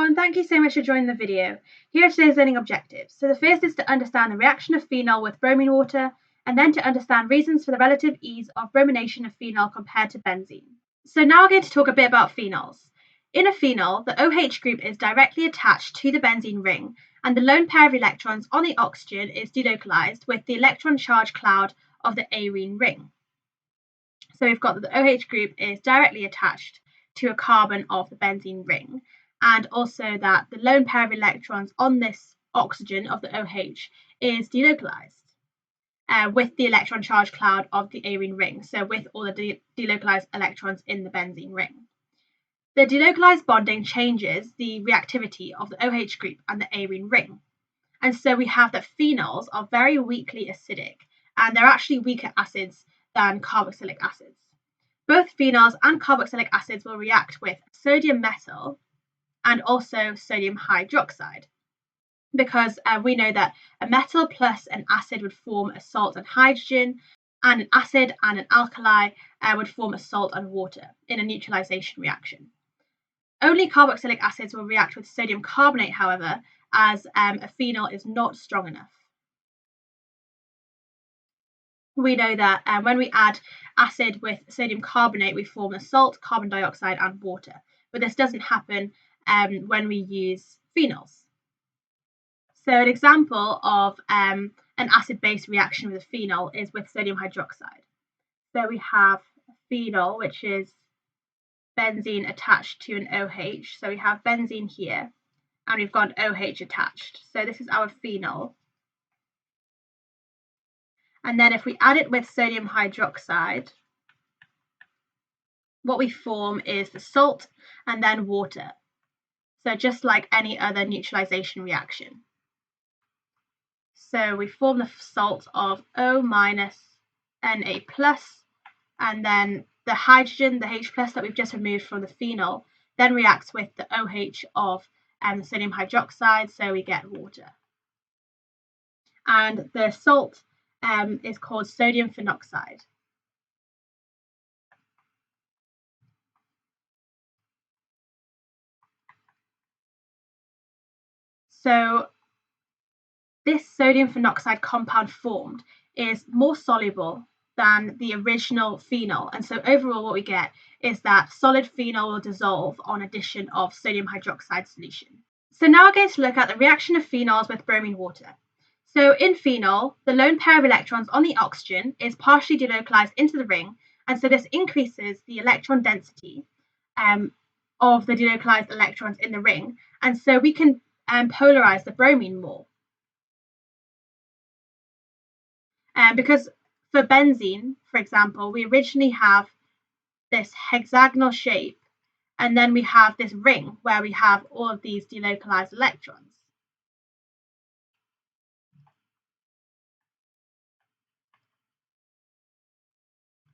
everyone, thank you so much for joining the video. Here are today's learning objectives. So the first is to understand the reaction of phenol with bromine water, and then to understand reasons for the relative ease of bromination of phenol compared to benzene. So now we're going to talk a bit about phenols. In a phenol, the OH group is directly attached to the benzene ring, and the lone pair of electrons on the oxygen is delocalized with the electron charge cloud of the arene ring. So we've got that the OH group is directly attached to a carbon of the benzene ring, and also that the lone pair of electrons on this oxygen of the OH is delocalized with the electron charge cloud of the arene ring, so with all the delocalized electrons in the benzene ring. The delocalized bonding changes the reactivity of the OH group and the arene ring, and so we have that phenols are very weakly acidic, and they're actually weaker acids than carboxylic acids. Both phenols and carboxylic acids will react with sodium metal and also sodium hydroxide, because we know that a metal plus an acid would form a salt and hydrogen, and an acid and an alkali would form a salt and water in a neutralization reaction. Only carboxylic acids will react with sodium carbonate, however, as a phenol is not strong enough. We know that when we add acid with sodium carbonate, we form a salt, carbon dioxide, and water, but this doesn't happen when we use phenols. So an example of an acid-base reaction with a phenol is with sodium hydroxide. So we have a phenol, which is benzene attached to an OH. So we have benzene here, and we've got an OH attached. So this is our phenol. And then if we add it with sodium hydroxide, what we form is the salt and then water. So just like any other neutralization reaction. So we form the salt of O minus Na plus, and then the hydrogen, the H plus that we've just removed from the phenol, then reacts with the OH of the sodium hydroxide, so we get water. And the salt is called sodium phenoxide. So this sodium phenoxide compound formed is more soluble than the original phenol, and so overall what we get is that solid phenol will dissolve on addition of sodium hydroxide solution. So now we're going to look at the reaction of phenols with bromine water. So in phenol, the lone pair of electrons on the oxygen is partially delocalized into the ring, and so this increases the electron density of the delocalized electrons in the ring, and so we can polarize the bromine more. Because for benzene, for example, we originally have this hexagonal shape, and then we have this ring where we have all of these delocalized electrons.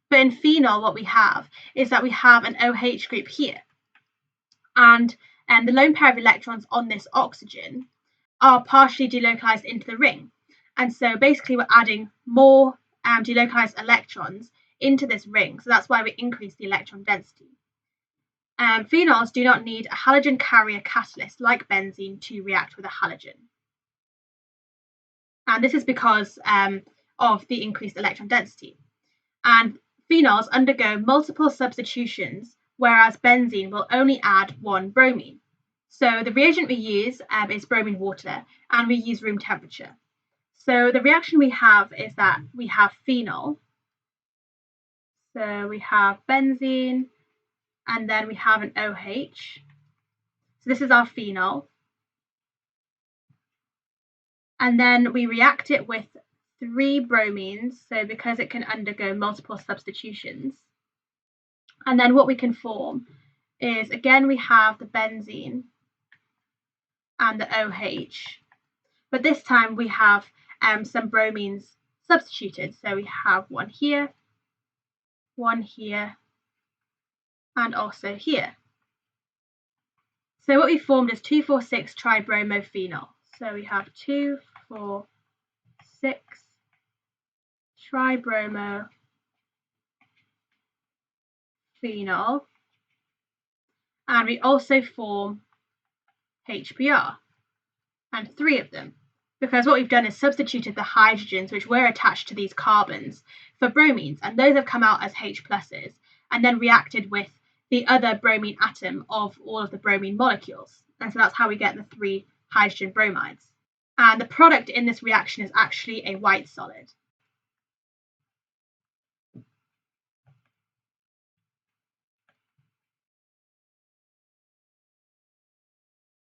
But in phenol, what we have is that we have an OH group here, and the lone pair of electrons on this oxygen are partially delocalized into the ring. And so basically we're adding more delocalized electrons into this ring. So that's why we increase the electron density. Phenols do not need a halogen carrier catalyst like benzene to react with a halogen. And this is because of the increased electron density. And phenols undergo multiple substitutions, whereas benzene will only add one bromine. So the reagent we use is bromine water, and we use room temperature. So the reaction we have is that we have phenol. So we have benzene, and then we have an OH. So this is our phenol. And then we react it with 3 bromines, so because it can undergo multiple substitutions. And then what we can form is, again, we have the benzene and the OH, but this time we have some bromines substituted. So we have one here, and also here. So what we formed is 2,4,6 tribromophenol. So we have 2,4,6 tribromophenol, and we also form HBr, and 3 of them, because what we've done is substituted the hydrogens which were attached to these carbons for bromines, and those have come out as H pluses and then reacted with the other bromine atom of all of the bromine molecules. And so that's how we get the 3 hydrogen bromides. And the product in this reaction is actually a white solid.